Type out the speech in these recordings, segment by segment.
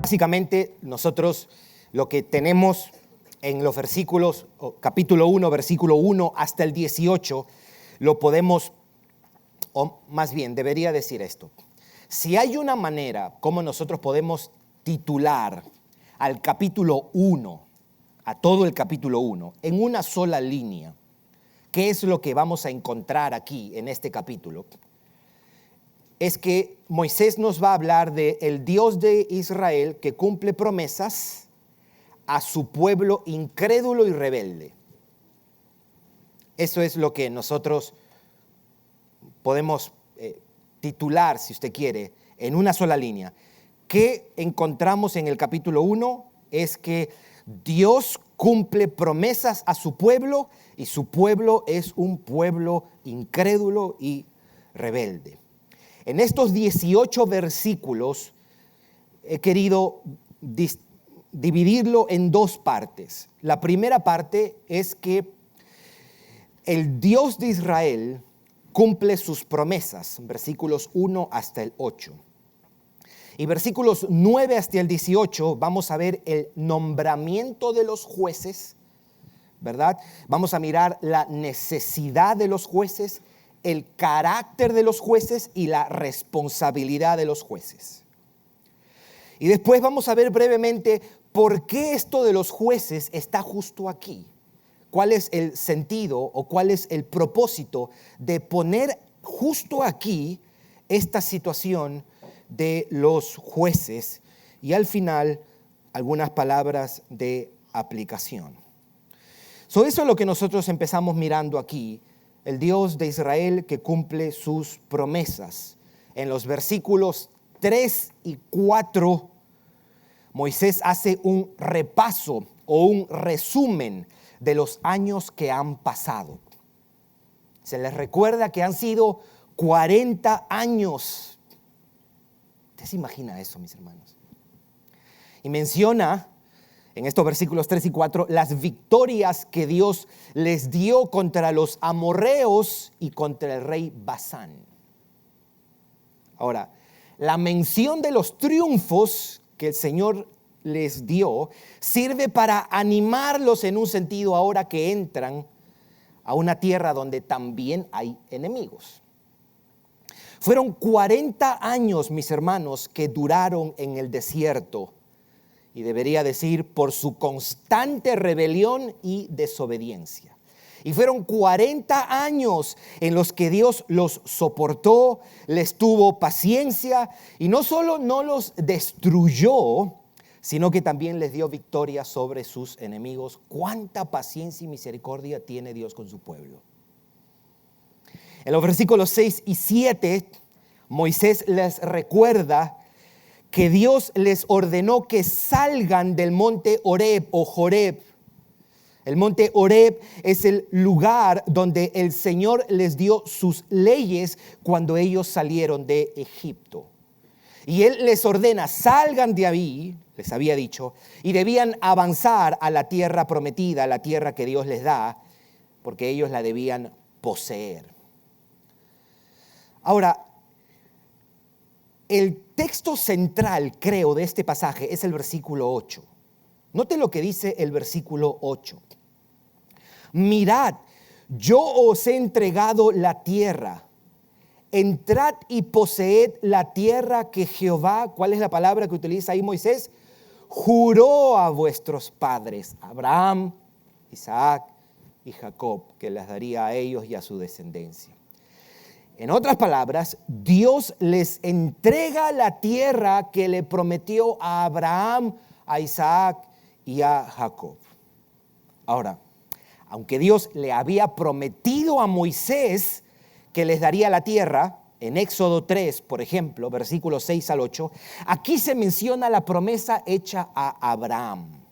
Básicamente, nosotros lo que tenemos en los versículos, capítulo 1, versículo 1 hasta el 18, lo podemos, o más bien, debería decir esto. Si hay una manera como nosotros podemos titular al capítulo 1, a todo el capítulo 1, en una sola línea, ¿qué es lo que vamos a encontrar aquí en este capítulo? Es que Moisés nos va a hablar de el Dios de Israel que cumple promesas a su pueblo incrédulo y rebelde. Eso es lo que nosotros podemos titular, si usted quiere, en una sola línea. ¿Qué encontramos en el capítulo 1? Es que Dios cumple promesas a su pueblo y su pueblo es un pueblo incrédulo y rebelde. En estos 18 versículos he querido dividirlo en dos partes. La primera parte es que el Dios de Israel cumple sus promesas, versículos 1 hasta el 8. Y versículos 9 hasta el 18 vamos a ver el nombramiento de los jueces, ¿verdad? Vamos a mirar la necesidad de los jueces, el carácter de los jueces y la responsabilidad de los jueces. Y después vamos a ver brevemente por qué esto de los jueces está justo aquí. ¿Cuál es el sentido o cuál es el propósito de poner justo aquí esta situación de los jueces? Y al final, algunas palabras de aplicación. Eso es lo que nosotros empezamos mirando aquí. El Dios de Israel que cumple sus promesas. En los versículos 3 y 4, Moisés hace un repaso o un resumen de los años que han pasado. Se les recuerda que han sido 40 años. ¿Usted se imagina eso, mis hermanos? Y menciona en estos versículos 3 y 4, las victorias que Dios les dio contra los amorreos y contra el rey Basán. Ahora, la mención de los triunfos que el Señor les dio sirve para animarlos en un sentido ahora que entran a una tierra donde también hay enemigos. Fueron 40 años, mis hermanos, que duraron en el desierto. Y debería decir por su constante rebelión y desobediencia. Y fueron 40 años en los que Dios los soportó, les tuvo paciencia y no solo no los destruyó, sino que también les dio victoria sobre sus enemigos. ¿Cuánta paciencia y misericordia tiene Dios con su pueblo? En los versículos 6 y 7, Moisés les recuerda que Dios les ordenó que salgan del monte Horeb o Joreb. El monte Horeb es el lugar donde el Señor les dio sus leyes cuando ellos salieron de Egipto. Y Él les ordena, salgan de ahí, les había dicho, y debían avanzar a la tierra prometida, a la tierra que Dios les da, porque ellos la debían poseer. Ahora, el texto central, creo, de este pasaje es el versículo 8. Note lo que dice el versículo 8. Mirad, yo os he entregado la tierra. Entrad y poseed la tierra que Jehová, ¿cuál es la palabra que utiliza ahí Moisés? Juró a vuestros padres, Abraham, Isaac y Jacob, que las daría a ellos y a su descendencia. En otras palabras, Dios les entrega la tierra que le prometió a Abraham, a Isaac y a Jacob. Ahora, aunque Dios le había prometido a Moisés que les daría la tierra, en Éxodo 3, por ejemplo, versículos 6 al 8, aquí se menciona la promesa hecha a Abraham.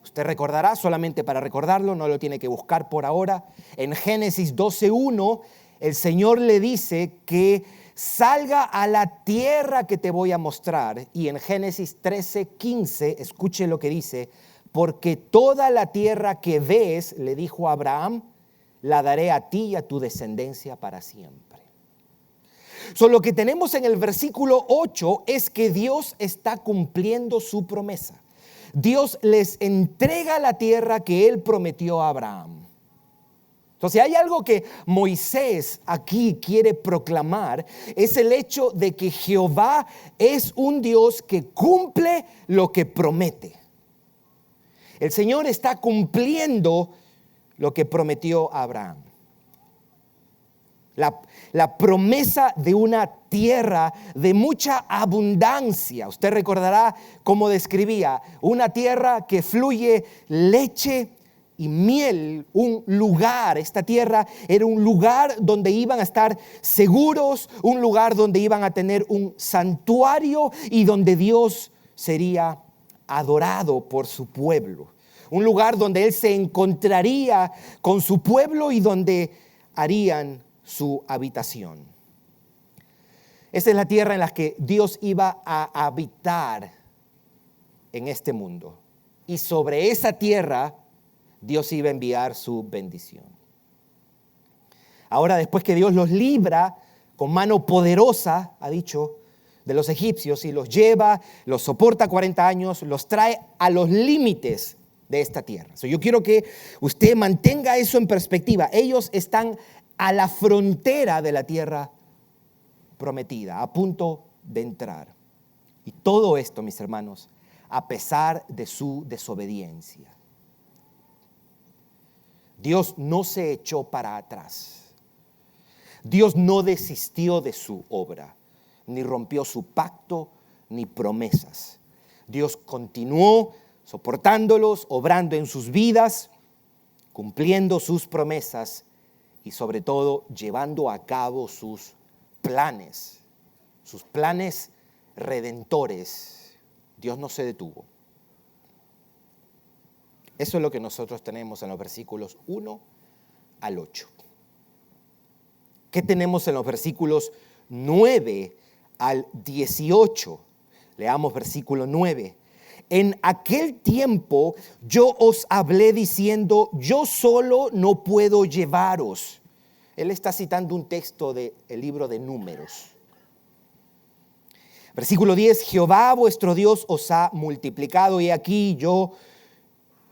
Usted recordará, solamente para recordarlo, no lo tiene que buscar por ahora, en Génesis 12:1, el Señor le dice que salga a la tierra que te voy a mostrar. Y en Génesis 13:15, escuche lo que dice, porque toda la tierra que ves, le dijo a Abraham, la daré a ti y a tu descendencia para siempre. Lo que tenemos en el versículo 8 es que Dios está cumpliendo su promesa. Dios les entrega la tierra que Él prometió a Abraham. Entonces, hay algo que Moisés aquí quiere proclamar, es el hecho de que Jehová es un Dios que cumple lo que promete. El Señor está cumpliendo lo que prometió a Abraham. La promesa de una tierra de mucha abundancia. Usted recordará cómo describía una tierra que fluye leche y miel, un lugar. Esta tierra era un lugar donde iban a estar seguros, un lugar donde iban a tener un santuario y donde Dios sería adorado por su pueblo. Un lugar donde Él se encontraría con su pueblo y donde harían su habitación. Esa es la tierra en la que Dios iba a habitar en este mundo. Y sobre esa tierra Dios iba a enviar su bendición. Ahora, después que Dios los libra con mano poderosa, ha dicho, de los egipcios y los lleva, los soporta 40 años, los trae a los límites de esta tierra. Yo quiero que usted mantenga eso en perspectiva. Ellos están a la frontera de la tierra prometida, a punto de entrar. Y todo esto, mis hermanos, a pesar de su desobediencia. Dios no se echó para atrás. Dios no desistió de su obra, ni rompió su pacto, ni promesas. Dios continuó soportándolos, obrando en sus vidas, cumpliendo sus promesas y sobre todo llevando a cabo sus planes redentores. Dios no se detuvo. Eso es lo que nosotros tenemos en los versículos 1 al 8. ¿Qué tenemos en los versículos 9 al 18? Leamos versículo 9. En aquel tiempo yo os hablé diciendo, yo solo no puedo llevaros. Él está citando un texto del libro de Números. Versículo 10, Jehová vuestro Dios os ha multiplicado y aquí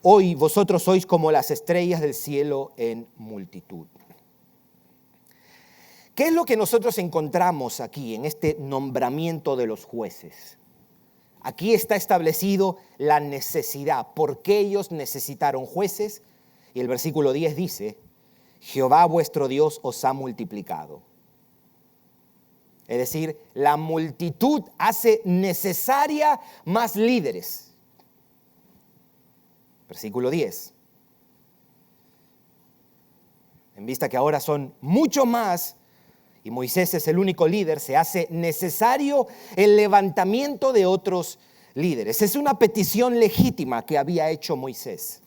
hoy vosotros sois como las estrellas del cielo en multitud. ¿Qué es lo que nosotros encontramos aquí en este nombramiento de los jueces? Aquí está establecido la necesidad. ¿Por qué ellos necesitaron jueces? Y el versículo 10 dice, Jehová vuestro Dios os ha multiplicado. Es decir, la multitud hace necesaria más líderes. Versículo 10. En vista que ahora son mucho más y Moisés es el único líder, se hace necesario el levantamiento de otros líderes. Es una petición legítima que había hecho Moisés.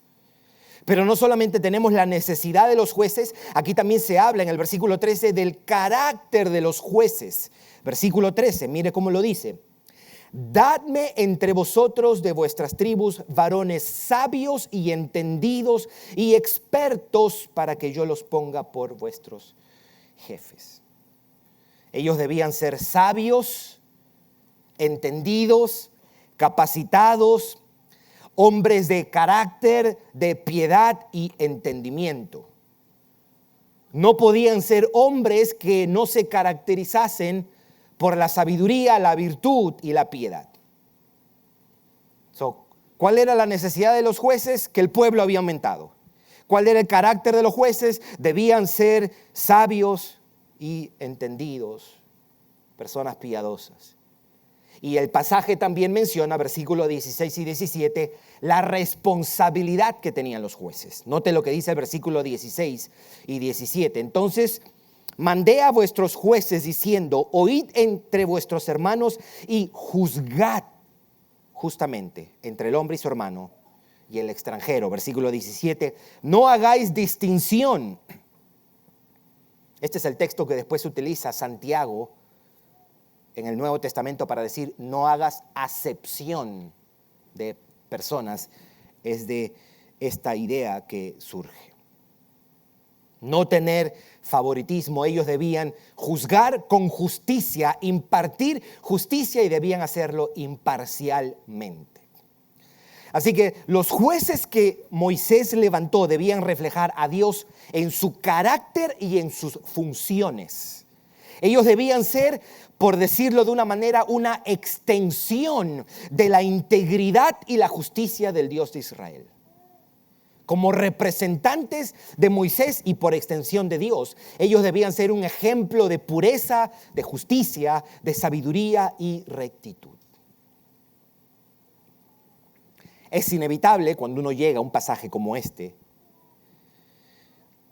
Pero no solamente tenemos la necesidad de los jueces, aquí también se habla en el versículo 13 del carácter de los jueces. Versículo 13, mire cómo lo dice. Dadme entre vosotros de vuestras tribus varones sabios y entendidos y expertos para que yo los ponga por vuestros jefes. Ellos debían ser sabios, entendidos, capacitados, hombres de carácter, de piedad y entendimiento. No podían ser hombres que no se caracterizasen por la sabiduría, la virtud y la piedad. ¿Cuál era la necesidad de los jueces? Que el pueblo había aumentado. ¿Cuál era el carácter de los jueces? Debían ser sabios y entendidos, personas piadosas. Y el pasaje también menciona, versículos 16 y 17, la responsabilidad que tenían los jueces. Note lo que dice el versículo 16 y 17. Entonces, mandé a vuestros jueces diciendo, oíd entre vuestros hermanos y juzgad justamente entre el hombre y su hermano y el extranjero. Versículo 17, no hagáis distinción. Este es el texto que después utiliza Santiago en el Nuevo Testamento para decir no hagas acepción de personas. Es de esta idea que surge. no tener favoritismo. Ellos debían juzgar con justicia, impartir justicia y debían hacerlo imparcialmente. Así que los jueces que Moisés levantó debían reflejar a Dios en su carácter y en sus funciones. Ellos debían ser, por decirlo de una manera, una extensión de la integridad y la justicia del Dios de Israel. Como representantes de Moisés y por extensión de Dios, ellos debían ser un ejemplo de pureza, de justicia, de sabiduría y rectitud. Es inevitable cuando uno llega a un pasaje como este,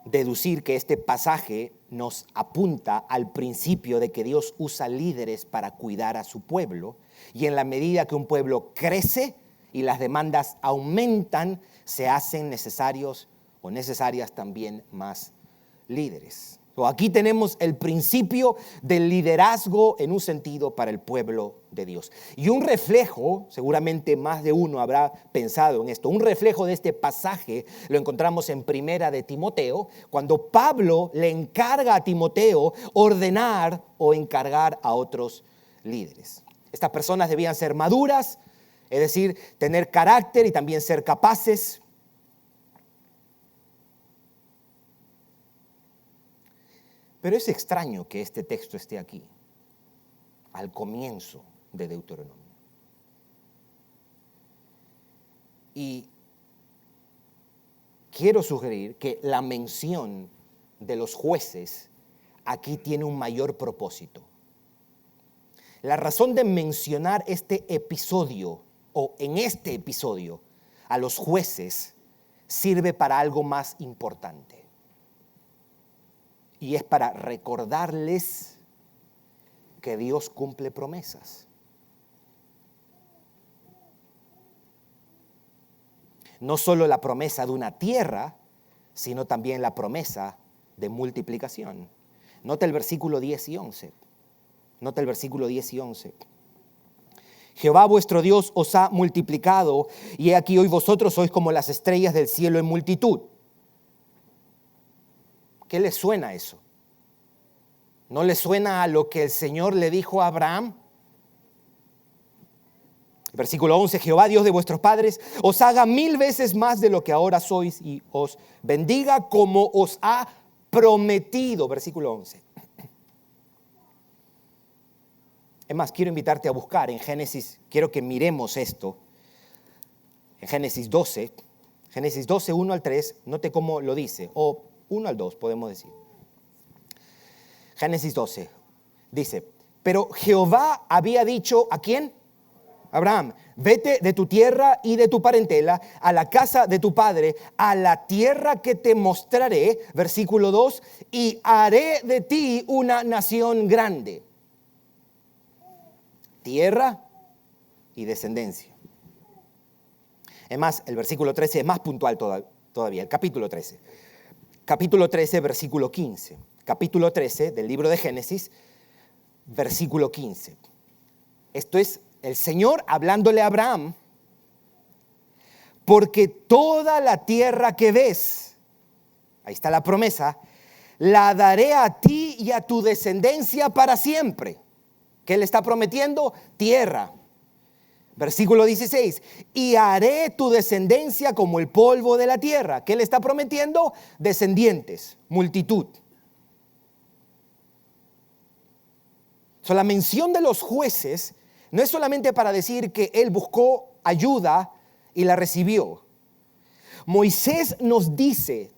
deducir que este pasaje nos apunta al principio de que Dios usa líderes para cuidar a su pueblo, y en la medida que un pueblo crece y las demandas aumentan, se hacen necesarios o necesarias también más líderes. Aquí tenemos el principio del liderazgo en un sentido para el pueblo de Dios. Y un reflejo, seguramente más de uno habrá pensado en esto, un reflejo de este pasaje lo encontramos en Primera de Timoteo, cuando Pablo le encarga a Timoteo ordenar o encargar a otros líderes. Estas personas debían ser maduras, es decir, tener carácter y también ser capaces. Pero es extraño que este texto esté aquí, al comienzo de Deuteronomio. Y quiero sugerir que la mención de los jueces aquí tiene un mayor propósito. La razón de mencionar este episodio, o en este episodio, a los jueces, sirve para algo más importante. Y es para recordarles que Dios cumple promesas. No solo la promesa de una tierra, sino también la promesa de multiplicación. Nota el versículo 10 y 11. Nota el versículo 10 y 11. Jehová vuestro Dios os ha multiplicado, y he aquí hoy vosotros sois como las estrellas del cielo en multitud. ¿Qué les suena eso? ¿No les suena a lo que el Señor le dijo a Abraham? Versículo 11, Jehová Dios de vuestros padres os haga 1000 veces más de lo que ahora sois y os bendiga como os ha prometido. Versículo 11. Es más, quiero invitarte a buscar en Génesis, quiero que miremos esto. En Génesis 12, 1 al 3, note cómo lo dice, o 1 al 2 podemos decir. Génesis 12 dice, pero Jehová había dicho, ¿a quién? Abraham, vete de tu tierra y de tu parentela a la casa de tu padre, a la tierra que te mostraré, versículo 2, y haré de ti una nación grande. Tierra y descendencia. Es más, el versículo 13 es más puntual todavía, el capítulo 13. Capítulo 13, versículo 15. Capítulo 13 del libro de Génesis, versículo 15. Esto es el Señor hablándole a Abraham, porque toda la tierra que ves, ahí está la promesa, la daré a ti y a tu descendencia para siempre. ¿Qué le está prometiendo? Tierra. Versículo 16, y haré tu descendencia como el polvo de la tierra. ¿Qué le está prometiendo? Descendientes, multitud. La mención de los jueces no es solamente para decir que él buscó ayuda y la recibió. Moisés nos dice,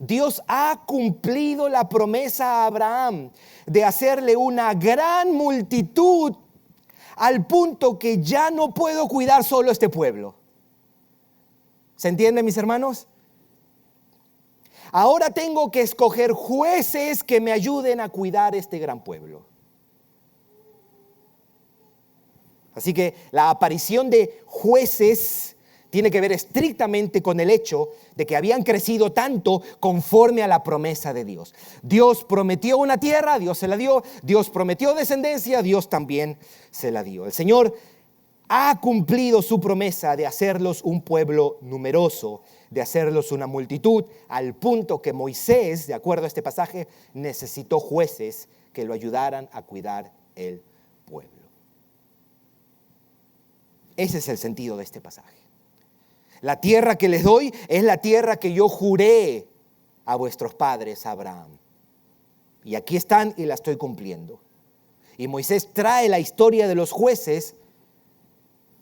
Dios ha cumplido la promesa a Abraham de hacerle una gran multitud al punto que ya no puedo cuidar solo este pueblo. ¿Se entiende, mis hermanos? Ahora tengo que escoger jueces que me ayuden a cuidar este gran pueblo. Así que la aparición de jueces tiene que ver estrictamente con el hecho de que habían crecido tanto conforme a la promesa de Dios. Dios prometió una tierra, Dios se la dio. Dios prometió descendencia, Dios también se la dio. El Señor ha cumplido su promesa de hacerlos un pueblo numeroso, de hacerlos una multitud, al punto que Moisés, de acuerdo a este pasaje, necesitó jueces que lo ayudaran a cuidar el pueblo. Ese es el sentido de este pasaje. La tierra que les doy es la tierra que yo juré a vuestros padres, Abraham. Y aquí están y la estoy cumpliendo. Y Moisés trae la historia de los jueces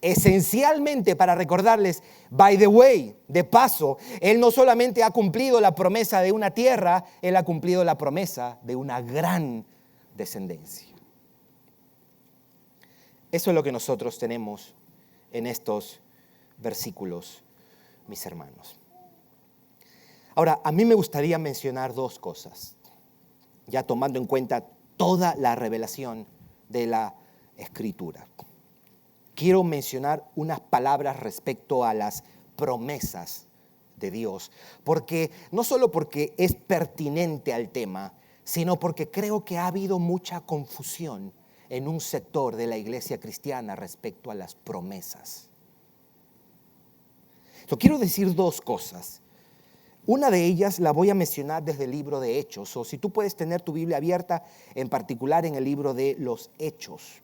esencialmente para recordarles, by the way, de paso, él no solamente ha cumplido la promesa de una tierra, él ha cumplido la promesa de una gran descendencia. Eso es lo que nosotros tenemos en estos versículos, mis hermanos. Ahora, a mí me gustaría mencionar dos cosas, ya tomando en cuenta toda la revelación de la Escritura. Quiero mencionar unas palabras respecto a las promesas de Dios, no solo porque es pertinente al tema, sino porque creo que ha habido mucha confusión en un sector de la iglesia cristiana respecto a las promesas. Quiero decir dos cosas. Una de ellas la voy a mencionar desde el libro de Hechos, o si tú puedes tener tu Biblia abierta, en particular en el libro de los Hechos.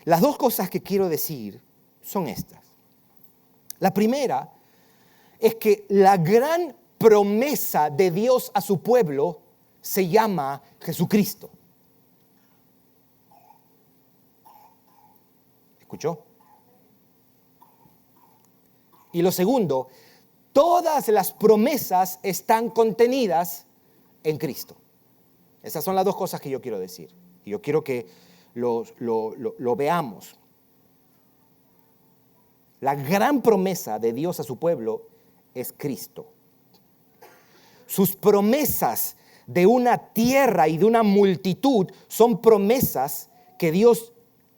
Las dos cosas que quiero decir son estas. La primera es que la gran promesa de Dios a su pueblo se llama Jesucristo. ¿Escuchó? Y lo segundo, todas las promesas están contenidas en Cristo. Esas son las dos cosas que yo quiero decir. Y yo quiero que lo veamos. La gran promesa de Dios a su pueblo es Cristo. Sus promesas de una tierra y de una multitud son promesas que Dios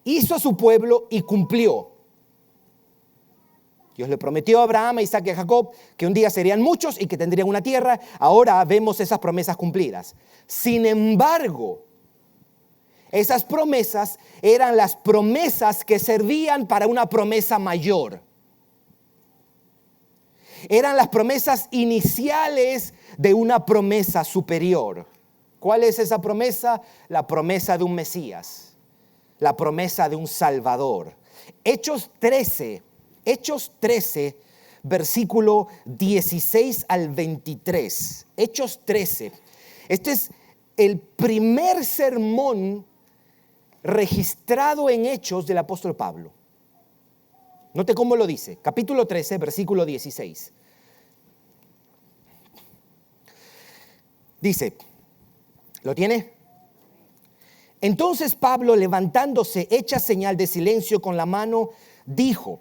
hizo a su pueblo y cumplió. Dios le prometió a Abraham, a Isaac y a Jacob que un día serían muchos y que tendrían una tierra. Ahora vemos esas promesas cumplidas. Sin embargo, esas promesas eran las promesas que servían para una promesa mayor. Eran las promesas iniciales de una promesa superior. ¿Cuál es esa promesa? La promesa de un Mesías, la promesa de un Salvador. Hechos 13, versículo 16 al 23. Hechos 13. Este es el primer sermón registrado en Hechos del apóstol Pablo. Note cómo lo dice. Capítulo 13, versículo 16. Dice, ¿lo tiene? Entonces Pablo, levantándose, hecha señal de silencio con la mano, dijo: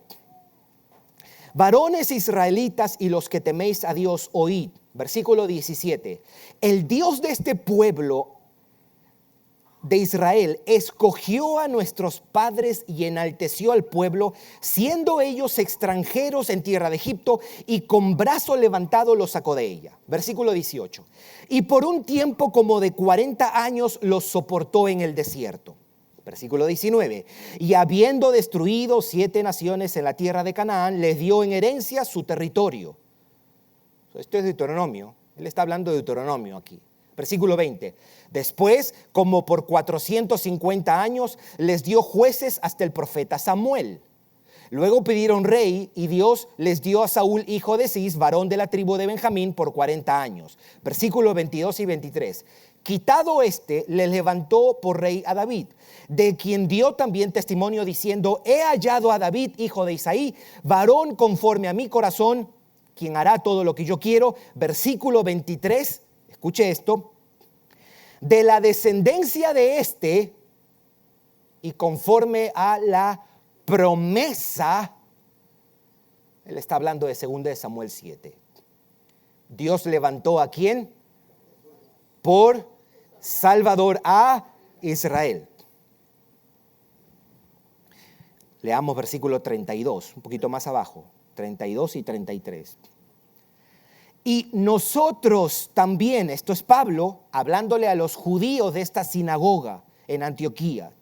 varones israelitas y los que teméis a Dios, oíd. Versículo 17. El Dios de este pueblo de Israel escogió a nuestros padres y enalteció al pueblo, siendo ellos extranjeros en tierra de Egipto, y con brazo levantado los sacó de ella. Versículo 18. Y por un tiempo como de 40 años los soportó en el desierto. Versículo 19. Y habiendo destruido 7 naciones en la tierra de Canaán, les dio en herencia su territorio. Esto es Deuteronomio. Él está hablando de Deuteronomio aquí. Versículo 20. Después, como por 450 años, les dio jueces hasta el profeta Samuel. Luego pidieron rey y Dios les dio a Saúl, hijo de Cis, varón de la tribu de Benjamín, por 40 años. Versículos 22 y 23. Quitado les levantó por rey a David, de quien dio también testimonio diciendo: he hallado a David, hijo de Isaí, varón conforme a mi corazón, quien hará todo lo que yo quiero. Versículo 23. Escuche esto: de la descendencia de y conforme a la promesa. Él está hablando de 2 de Samuel 7. Dios levantó ¿a quién? Por Salvador a Israel. Leamos versículo 32, un poquito más abajo, 32 y 33. Y nosotros también, esto es Pablo hablándole a los judíos de esta sinagoga en Antioquía.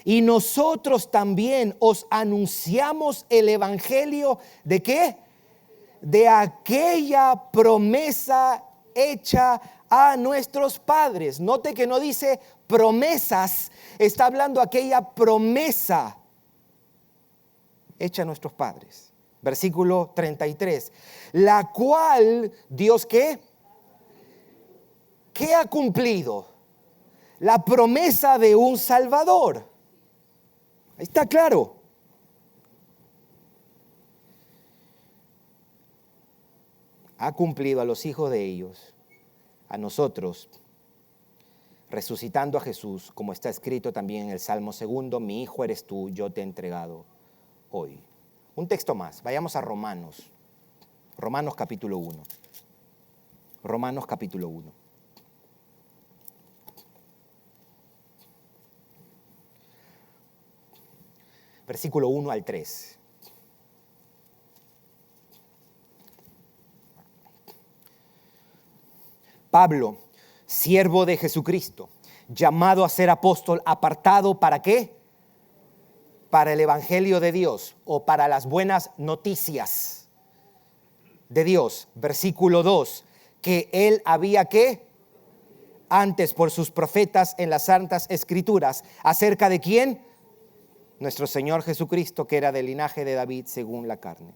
Y nosotros también os anunciamos el evangelio ¿de qué? de aquella promesa hecha a nuestros padres. Note que no dice promesas, está hablando aquella promesa hecha a nuestros padres. Versículo 33. La cual Dios, ¿qué? ¿Qué ha cumplido? La promesa de un Salvador. Ahí está claro. Ha cumplido a los hijos de ellos, a nosotros, resucitando a Jesús, como está escrito también en el Salmo 2, mi hijo eres tú, yo te he entregado hoy. Un texto más, vayamos a Romanos. Romanos capítulo 1. Romanos capítulo 1. Versículo 1 al 3. Pablo, siervo de Jesucristo, llamado a ser apóstol, apartado ¿para qué? Para el evangelio de Dios o para las buenas noticias de Dios. Versículo 2, que él había ¿qué? Antes por sus profetas en las santas escrituras, ¿acerca de quién? Nuestro Señor Jesucristo, que era del linaje de David según la carne.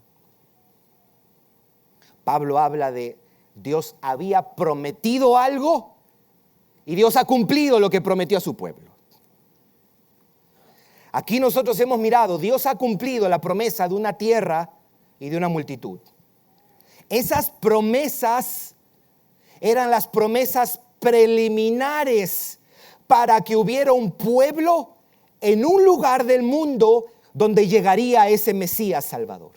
Pablo habla de Dios había prometido algo y Dios ha cumplido lo que prometió a su pueblo. Aquí nosotros hemos mirado, Dios ha cumplido la promesa de una tierra y de una multitud. Esas promesas eran las promesas preliminares para que hubiera un pueblo en un lugar del mundo donde llegaría ese Mesías Salvador.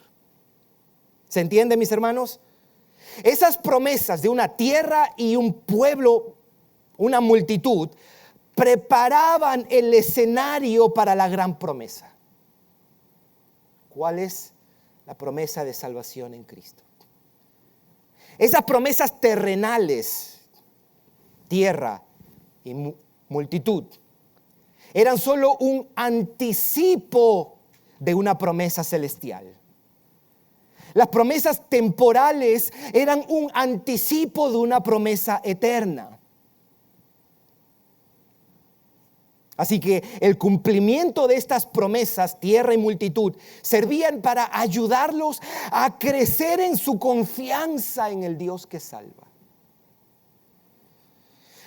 ¿Se entiende, mis hermanos? Esas promesas de una tierra y un pueblo, una multitud, preparaban el escenario para la gran promesa. ¿Cuál es la promesa de salvación en Cristo? Esas promesas terrenales, tierra y multitud, eran solo un anticipo de una promesa celestial. Las promesas temporales eran un anticipo de una promesa eterna. Así que el cumplimiento de estas promesas, tierra y multitud, servían para ayudarlos a crecer en su confianza en el Dios que salva.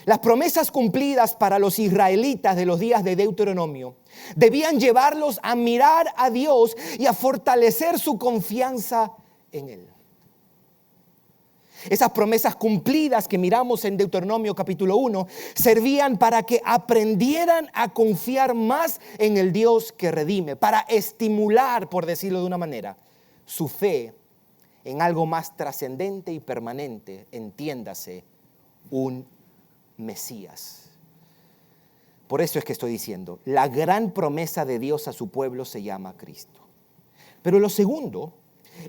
Las promesas cumplidas para los israelitas de los días de Deuteronomio debían llevarlos a mirar a Dios y a fortalecer su confianza en Él. Esas promesas cumplidas que miramos en Deuteronomio capítulo 1 servían para que aprendieran a confiar más en el Dios que redime, para estimular, por decirlo de una manera, su fe en algo más trascendente y permanente, entiéndase, un Mesías. Por eso es que estoy diciendo, la gran promesa de Dios a su pueblo se llama Cristo. Pero lo segundo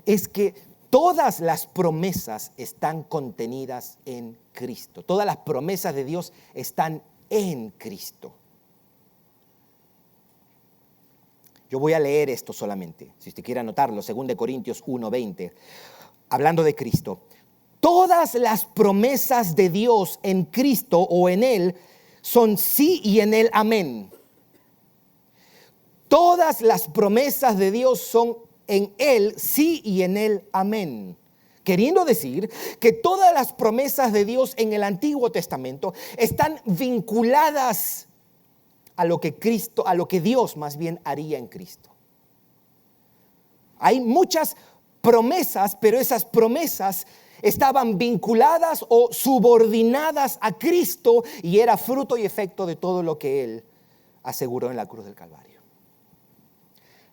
es que todas las promesas están contenidas en Cristo. Todas las promesas de Dios están en Cristo. Yo voy a leer esto solamente, si usted quiere anotarlo, 2 Corintios 1:20, hablando de Cristo. Todas las promesas de Dios en Cristo o en Él son sí y en Él amén. Todas las promesas de Dios son en Él sí y en Él amén. Queriendo decir que todas las promesas de Dios en el Antiguo Testamento están vinculadas a lo que Cristo, a lo que Dios más bien haría en Cristo. Hay muchas promesas, pero esas promesas estaban vinculadas o subordinadas a Cristo y era fruto y efecto de todo lo que Él aseguró en la cruz del Calvario.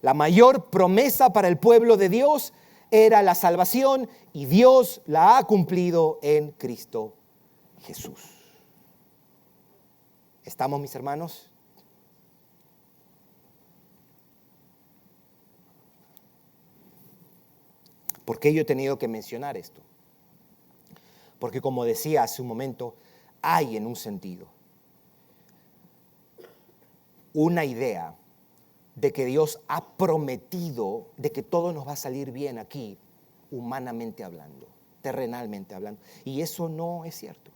La mayor promesa para el pueblo de Dios era la salvación y Dios la ha cumplido en Cristo Jesús. ¿Estamos, mis hermanos? ¿Por qué yo he tenido que mencionar esto? Porque como decía hace un momento, hay en un sentido una idea de que Dios ha prometido de que todo nos va a salir bien aquí humanamente hablando, terrenalmente hablando. Y eso no es cierto.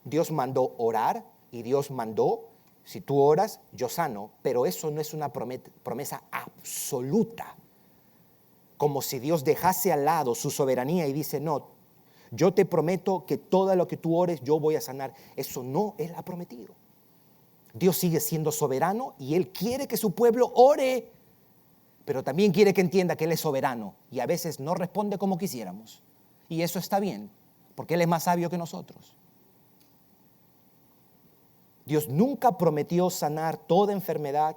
Dios mandó orar y Dios mandó, si tú oras, yo sano, pero eso no es una promesa absoluta. Como si Dios dejase al lado su soberanía y dice, no, yo te prometo que todo lo que tú ores yo voy a sanar. Eso no Él ha prometido. Dios sigue siendo soberano y Él quiere que su pueblo ore, pero también quiere que entienda que Él es soberano y a veces no responde como quisiéramos. Y eso está bien, porque Él es más sabio que nosotros. Dios nunca prometió sanar toda enfermedad,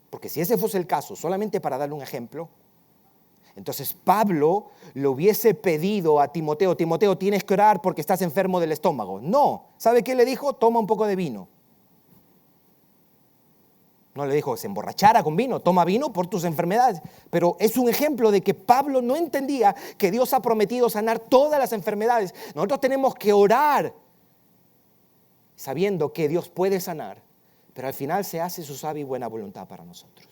porque si ese fuese el caso, solamente para darle un ejemplo, entonces Pablo le hubiese pedido a Timoteo, Timoteo, tienes que orar porque estás enfermo del estómago. No, ¿sabe qué le dijo? Toma un poco de vino. No le dijo que se emborrachara con vino, toma vino por tus enfermedades. Pero es un ejemplo de que Pablo no entendía que Dios ha prometido sanar todas las enfermedades. Nosotros tenemos que orar sabiendo que Dios puede sanar, pero al final se hace su sabia y buena voluntad para nosotros.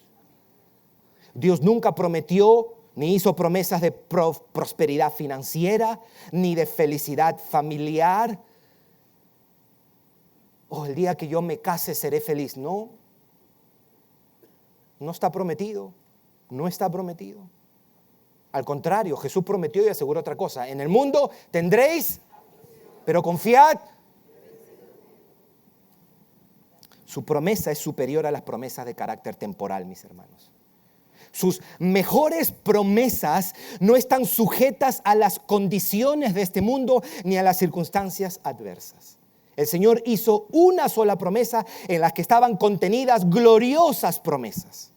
Dios nunca prometió ni hizo promesas de prosperidad financiera, ni de felicidad familiar. El día que yo me case seré feliz. No está prometido, no está prometido. Al contrario, Jesús prometió y aseguró otra cosa. En el mundo tendréis, pero confiad. Su promesa es superior a las promesas de carácter temporal, mis hermanos. Sus mejores promesas no están sujetas a las condiciones de este mundo ni a las circunstancias adversas. El Señor hizo una sola promesa en la que estaban contenidas gloriosas promesas.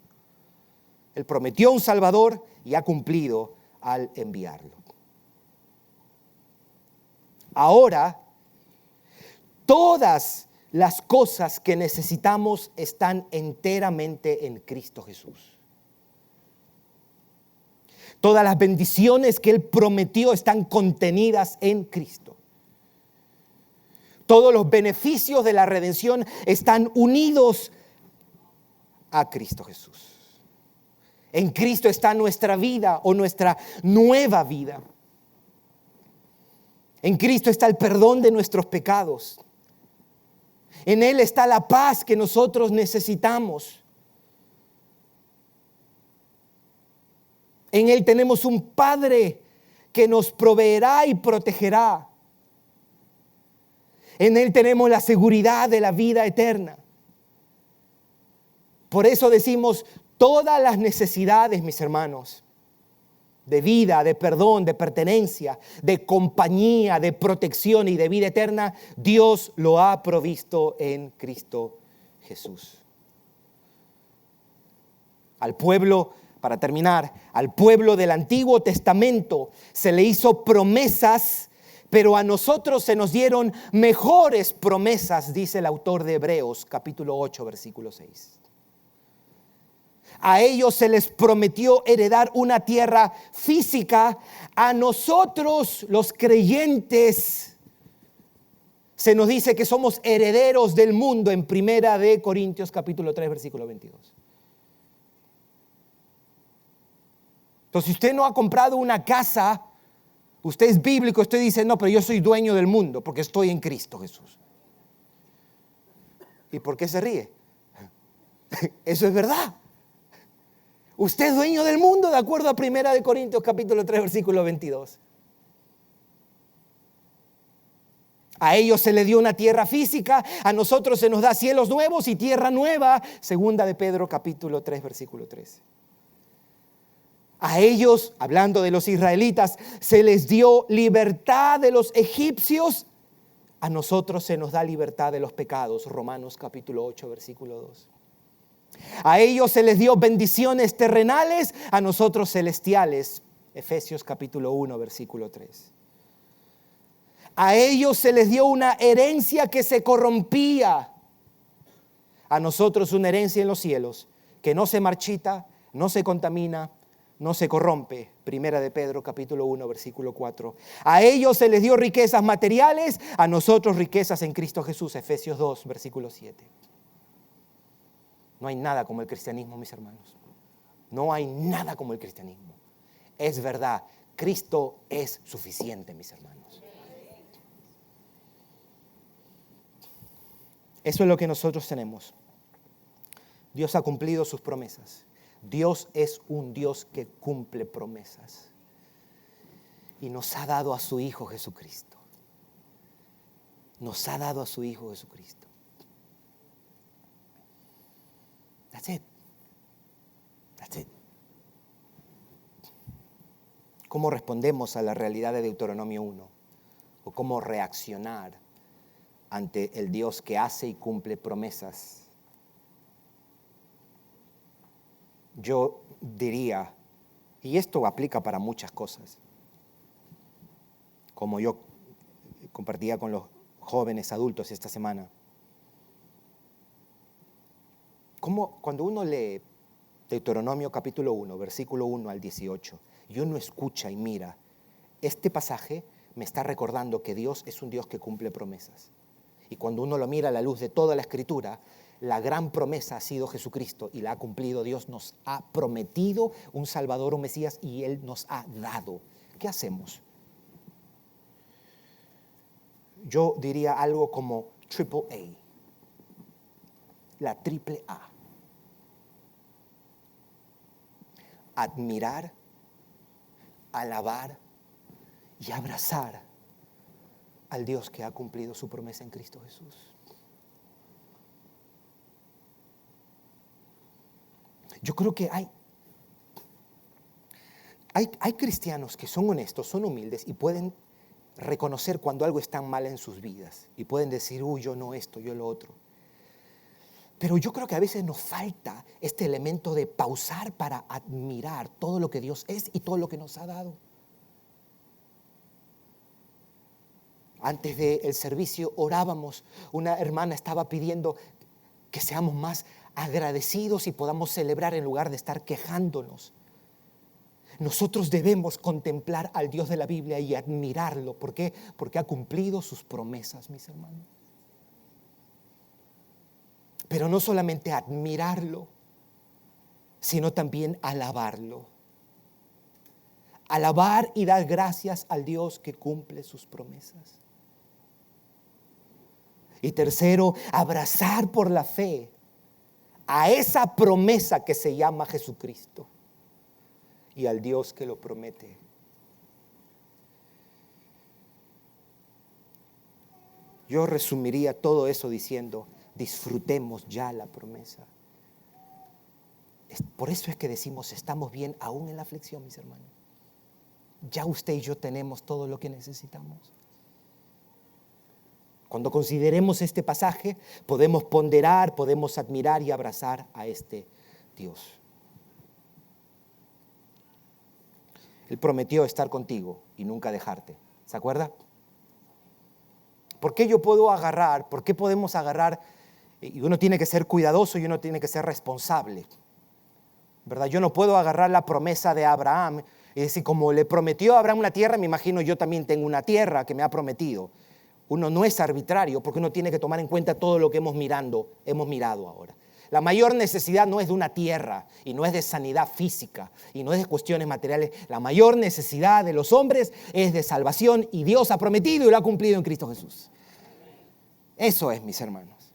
Él prometió un Salvador y ha cumplido al enviarlo. Ahora, todas las cosas que necesitamos están enteramente en Cristo Jesús. Todas las bendiciones que Él prometió están contenidas en Cristo. Todos los beneficios de la redención están unidos a Cristo Jesús. En Cristo está nuestra vida o nuestra nueva vida. En Cristo está el perdón de nuestros pecados. En Él está la paz que nosotros necesitamos. En Él tenemos un Padre que nos proveerá y protegerá. En Él tenemos la seguridad de la vida eterna. Por eso decimos, todas las necesidades, mis hermanos, de vida, de perdón, de pertenencia, de compañía, de protección y de vida eterna, Dios lo ha provisto en Cristo Jesús. Al pueblo, para terminar, al pueblo del Antiguo Testamento se le hizo promesas, pero a nosotros se nos dieron mejores promesas, dice el autor de Hebreos, capítulo 8, versículo 6. A ellos se les prometió heredar una tierra física. A nosotros, los creyentes, se nos dice que somos herederos del mundo en 1 Corintios capítulo 3, versículo 22. Entonces, si usted no ha comprado una casa, usted es bíblico, usted dice, no, pero yo soy dueño del mundo porque estoy en Cristo Jesús. ¿Y por qué se ríe? Eso es verdad. Usted es dueño del mundo de acuerdo a 1 Corintios capítulo 3, versículo 22. A ellos se les dio una tierra física, a nosotros se nos da cielos nuevos y tierra nueva. 2 de Pedro capítulo 3, versículo 13. A ellos, hablando de los israelitas, se les dio libertad de los egipcios. A nosotros se nos da libertad de los pecados. Romanos capítulo 8, versículo 2. A ellos se les dio bendiciones terrenales, a nosotros celestiales. Efesios capítulo 1, versículo 3. A ellos se les dio una herencia que se corrompía. A nosotros una herencia en los cielos que no se marchita, no se contamina, no se corrompe. 1 de Pedro capítulo 1, versículo 4. A ellos se les dio riquezas materiales, a nosotros riquezas en Cristo Jesús. Efesios 2, versículo 7. No hay nada como el cristianismo, mis hermanos. No hay nada como el cristianismo. es verdad. Cristo es suficiente, mis hermanos. Eso es lo que nosotros tenemos. Dios ha cumplido sus promesas. Dios es un Dios que cumple promesas. Y nos ha dado a su Hijo Jesucristo. Nos ha dado a su Hijo Jesucristo. That's it. That's it. ¿Cómo respondemos a la realidad de Deuteronomio 1? ¿O cómo reaccionar ante el Dios que hace y cumple promesas? Yo diría, y esto aplica para muchas cosas, como yo compartía con los jóvenes adultos esta semana. Como cuando uno lee Deuteronomio capítulo 1, versículo 1 al 18, y uno escucha y mira, este pasaje me está recordando que Dios es un Dios que cumple promesas. Y cuando uno lo mira a la luz de toda la Escritura, la gran promesa ha sido Jesucristo y la ha cumplido. Dios nos ha prometido un Salvador, un Mesías, y Él nos ha dado. ¿Qué hacemos? Yo diría algo como AAA, la triple A. Admirar, alabar y abrazar al Dios que ha cumplido su promesa en Cristo Jesús. Yo creo que hay cristianos que son honestos, son humildes y pueden reconocer cuando algo está mal en sus vidas. Y pueden decir, yo no esto, yo lo otro. Pero yo creo que a veces nos falta este elemento de pausar para admirar todo lo que Dios es y todo lo que nos ha dado. Antes del servicio orábamos, una hermana estaba pidiendo que seamos más agradecidos y podamos celebrar en lugar de estar quejándonos. Nosotros debemos contemplar al Dios de la Biblia y admirarlo. ¿Por qué? Porque ha cumplido sus promesas, mis hermanos. Pero no solamente admirarlo, sino también alabarlo. Alabar y dar gracias al Dios que cumple sus promesas. Y tercero, abrazar por la fe a esa promesa que se llama Jesucristo y al Dios que lo promete. Yo resumiría todo eso diciendo, disfrutemos ya la promesa. Por eso es que decimos, estamos bien aún en la aflicción, mis hermanos. Ya usted y yo tenemos todo lo que necesitamos. Cuando consideremos este pasaje, podemos ponderar, podemos admirar y abrazar a este Dios. Él prometió estar contigo y nunca dejarte. ¿Se acuerda? ¿Por qué yo puedo agarrar? ¿Por qué podemos agarrar? Y uno tiene que ser cuidadoso y uno tiene que ser responsable, ¿verdad? Yo no puedo agarrar la promesa de Abraham y decir, como le prometió a Abraham una tierra, me imagino yo también tengo una tierra que me ha prometido. Uno no es arbitrario porque uno tiene que tomar en cuenta todo lo que hemos mirado ahora. La mayor necesidad no es de una tierra y no es de sanidad física y no es de cuestiones materiales. La mayor necesidad de los hombres es de salvación y Dios ha prometido y lo ha cumplido en Cristo Jesús. Eso es, mis hermanos.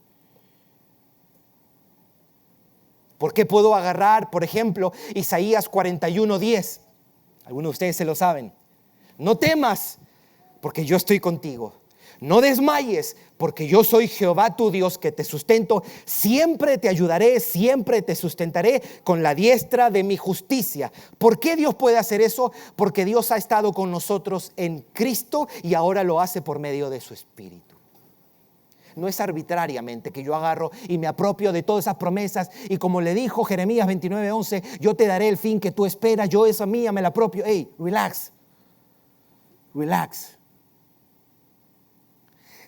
¿Por qué puedo agarrar, por ejemplo, Isaías 41:10? Algunos de ustedes se lo saben. No temas, porque yo estoy contigo. No desmayes, porque yo soy Jehová tu Dios que te sustento. Siempre te ayudaré, siempre te sustentaré con la diestra de mi justicia. ¿Por qué Dios puede hacer eso? Porque Dios ha estado con nosotros en Cristo y ahora lo hace por medio de su Espíritu. No es arbitrariamente que yo agarro y me apropio de todas esas promesas y como le dijo Jeremías 29:11, yo te daré el fin que tú esperas, yo esa mía me la apropio. Hey, relax.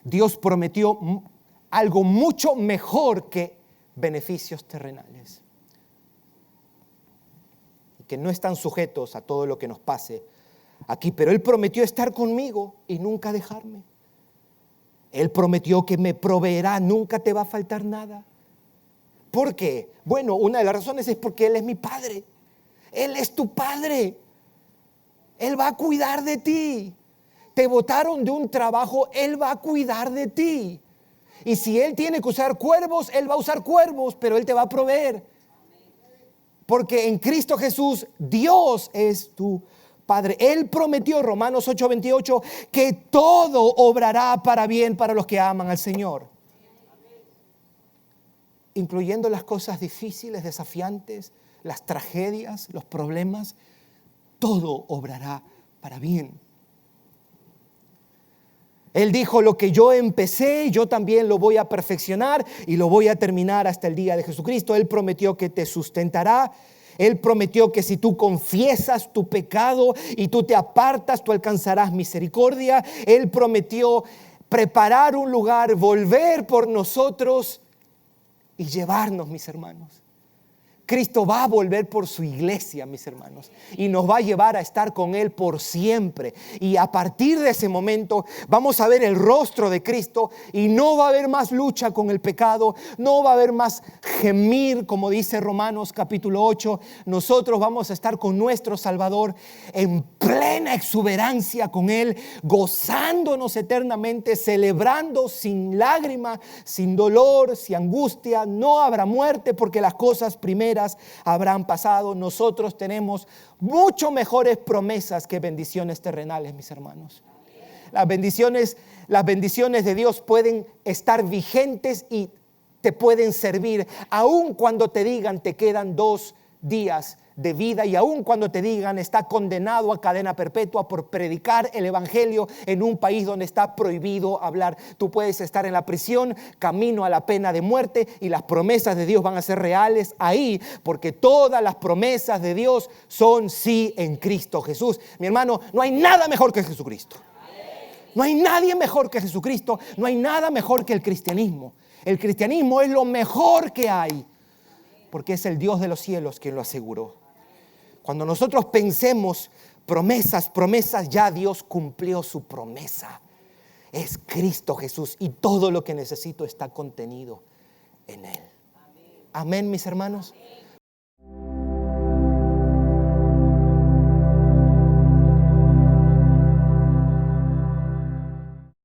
Dios prometió algo mucho mejor que beneficios terrenales, que no están sujetos a todo lo que nos pase aquí, pero Él prometió estar conmigo y nunca dejarme. Él prometió que me proveerá, nunca te va a faltar nada. ¿Por qué? Bueno, una de las razones es porque Él es mi Padre. Él es tu Padre. Él va a cuidar de ti. Te botaron de un trabajo, Él va a cuidar de ti. Y si Él tiene que usar cuervos, Él va a usar cuervos, pero Él te va a proveer. Porque en Cristo Jesús, Dios es tu Padre. Él prometió, Romanos 8:28, que todo obrará para bien para los que aman al Señor. Incluyendo las cosas difíciles, desafiantes, las tragedias, los problemas, todo obrará para bien. Él dijo: lo que yo empecé, yo también lo voy a perfeccionar y lo voy a terminar hasta el día de Jesucristo. Él prometió que te sustentará. Él prometió que si tú confiesas tu pecado y tú te apartas, tú alcanzarás misericordia. Él prometió preparar un lugar, volver por nosotros y llevarnos, mis hermanos. Cristo va a volver por su iglesia, mis hermanos, y nos va a llevar a estar con Él por siempre. Y a partir de ese momento vamos a ver el rostro de Cristo y no va a haber más lucha con el pecado, no va a haber más gemir, como dice Romanos capítulo 8. Nosotros vamos a estar con nuestro Salvador en plena exuberancia con Él, gozándonos eternamente, celebrando sin lágrima, sin dolor, sin angustia. No habrá muerte porque las cosas primeras habrán pasado. Nosotros tenemos mucho mejores promesas que bendiciones terrenales, mis hermanos. Las bendiciones de Dios pueden estar vigentes y te pueden servir, aun cuando te digan te quedan 2 días de vida, y aun cuando te digan está condenado a cadena perpetua por predicar el evangelio en un país donde está prohibido hablar. Tú puedes estar en la prisión, camino a la pena de muerte, y las promesas de Dios van a ser reales ahí, porque todas las promesas de Dios son sí en Cristo Jesús. Mi hermano, no hay nada mejor que Jesucristo. No hay nadie mejor que Jesucristo. No hay nada mejor que el cristianismo. El cristianismo es lo mejor que hay, porque es el Dios de los cielos quien lo aseguró. Cuando nosotros pensemos promesas, ya Dios cumplió su promesa. Es Cristo Jesús y todo lo que necesito está contenido en Él. Amén, mis hermanos.